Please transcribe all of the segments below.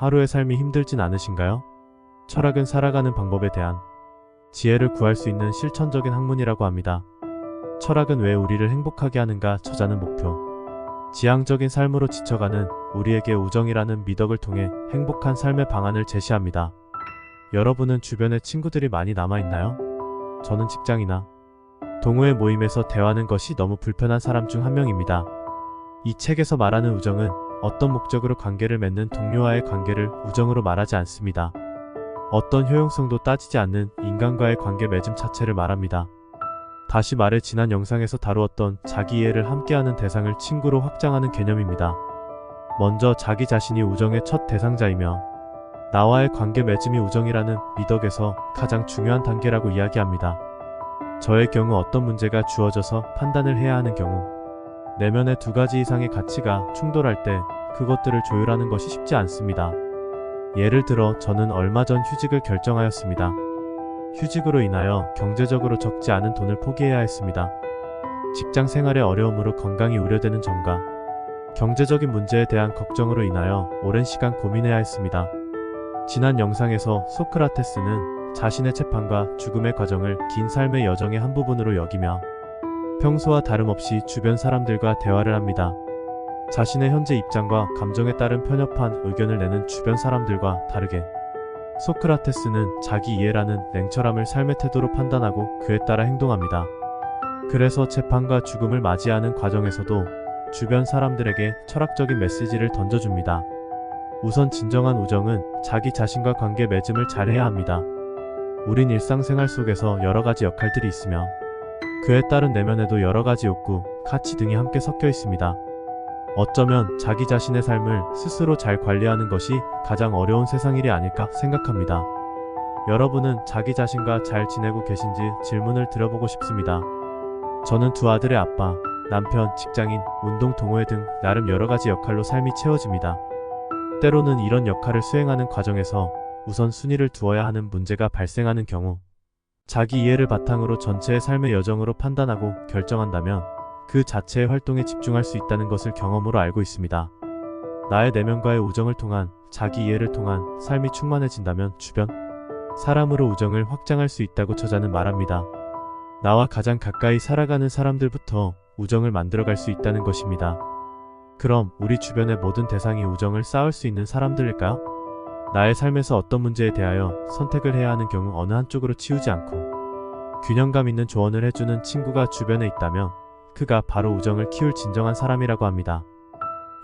하루의 삶이 힘들진 않으신가요? 철학은 살아가는 방법에 대한 지혜를 구할 수 있는 실천적인 학문이라고 합니다. 철학은 왜 우리를 행복하게 하는가? 저자는 목표, 지향적인 삶으로 지쳐가는 우리에게 우정이라는 미덕을 통해 행복한 삶의 방안을 제시합니다. 여러분은 주변에 친구들이 많이 남아있나요? 저는 직장이나 동호회 모임에서 대화하는 것이 너무 불편한 사람 중 한 명입니다. 이 책에서 말하는 우정은 어떤 목적으로 관계를 맺는 동료와의 관계를 우정으로 말하지 않습니다. 어떤 효용성도 따지지 않는 인간과의 관계 맺음 자체를 말합니다. 다시 말해 지난 영상에서 다루었던 자기 이해를 함께하는 대상을 친구로 확장하는 개념입니다. 먼저 자기 자신이 우정의 첫 대상자이며 나와의 관계 맺음이 우정이라는 미덕에서 가장 중요한 단계라고 이야기합니다. 저의 경우 어떤 문제가 주어져서 판단을 해야 하는 경우 내면의 두 가지 이상의 가치가 충돌할 때 그것들을 조율하는 것이 쉽지 않습니다. 예를 들어 저는 얼마 전 휴직을 결정하였습니다. 휴직으로 인하여 경제적으로 적지 않은 돈을 포기해야 했습니다. 직장 생활의 어려움으로 건강이 우려되는 점과 경제적인 문제에 대한 걱정으로 인하여 오랜 시간 고민해야 했습니다. 지난 영상에서 소크라테스는 자신의 재판과 죽음의 과정을 긴 삶의 여정의 한 부분으로 여기며 평소와 다름없이 주변 사람들과 대화를 합니다. 자신의 현재 입장과 감정에 따른 편협한 의견을 내는 주변 사람들과 다르게 소크라테스는 자기 이해라는 냉철함을 삶의 태도로 판단하고 그에 따라 행동합니다. 그래서 재판과 죽음을 맞이하는 과정에서도 주변 사람들에게 철학적인 메시지를 던져줍니다. 우선 진정한 우정은 자기 자신과 관계 맺음을 잘해야 합니다. 우린 일상생활 속에서 여러 가지 역할들이 있으며 그에 따른 내면에도 여러 가지 욕구, 가치 등이 함께 섞여 있습니다. 어쩌면 자기 자신의 삶을 스스로 잘 관리하는 것이 가장 어려운 세상 일이 아닐까 생각합니다. 여러분은 자기 자신과 잘 지내고 계신지 질문을 드려보고 싶습니다. 저는 두 아들의 아빠, 남편, 직장인, 운동 동호회 등 나름 여러 가지 역할로 삶이 채워집니다. 때로는 이런 역할을 수행하는 과정에서 우선순위를 두어야 하는 문제가 발생하는 경우 자기 이해를 바탕으로 전체의 삶의 여정으로 판단하고 결정한다면 그 자체의 활동에 집중할 수 있다는 것을 경험으로 알고 있습니다. 나의 내면과의 우정을 통한 자기 이해를 통한 삶이 충만해진다면 주변 사람으로 우정을 확장할 수 있다고 저자는 말합니다. 나와 가장 가까이 살아가는 사람들부터 우정을 만들어갈 수 있다는 것입니다. 그럼 우리 주변의 모든 대상이 우정을 쌓을 수 있는 사람들일까요? 나의 삶에서 어떤 문제에 대하여 선택을 해야 하는 경우 어느 한쪽으로 치우지 않고 균형감 있는 조언을 해주는 친구가 주변에 있다면 그가 바로 우정을 키울 진정한 사람이라고 합니다.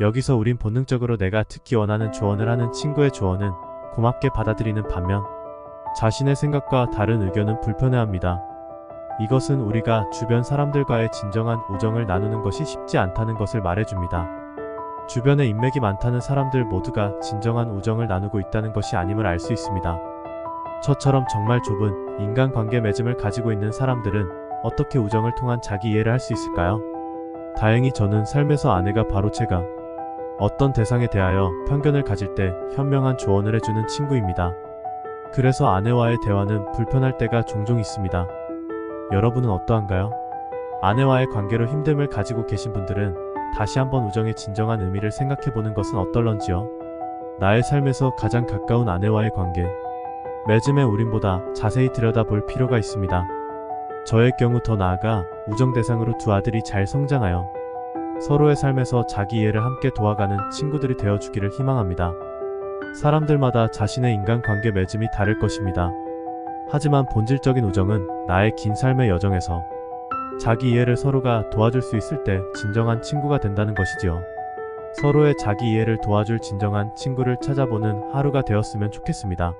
여기서 우린 본능적으로 내가 듣기 원하는 조언을 하는 친구의 조언은 고맙게 받아들이는 반면 자신의 생각과 다른 의견은 불편해합니다. 이것은 우리가 주변 사람들과의 진정한 우정을 나누는 것이 쉽지 않다는 것을 말해줍니다. 주변에 인맥이 많다는 사람들 모두가 진정한 우정을 나누고 있다는 것이 아님을 알 수 있습니다. 저처럼 정말 좁은 인간관계 맺음을 가지고 있는 사람들은 어떻게 우정을 통한 자기 이해를 할 수 있을까요? 다행히 저는 삶에서 아내가 바로 제가 어떤 대상에 대하여 편견을 가질 때 현명한 조언을 해주는 친구입니다. 그래서 아내와의 대화는 불편할 때가 종종 있습니다. 여러분은 어떠한가요? 아내와의 관계로 힘듦을 가지고 계신 분들은 다시 한번 우정의 진정한 의미를 생각해보는 것은 어떨런지요? 나의 삶에서 가장 가까운 아내와의 관계 맺음에 우린보다 자세히 들여다볼 필요가 있습니다. 저의 경우 더 나아가 우정 대상으로 두 아들이 잘 성장하여 서로의 삶에서 자기 이해를 함께 도와가는 친구들이 되어주기를 희망합니다. 사람들마다 자신의 인간관계 맺음이 다를 것입니다. 하지만 본질적인 우정은 나의 긴 삶의 여정에서 자기 이해를 서로가 도와줄 수 있을 때 진정한 친구가 된다는 것이지요. 서로의 자기 이해를 도와줄 진정한 친구를 찾아보는 하루가 되었으면 좋겠습니다.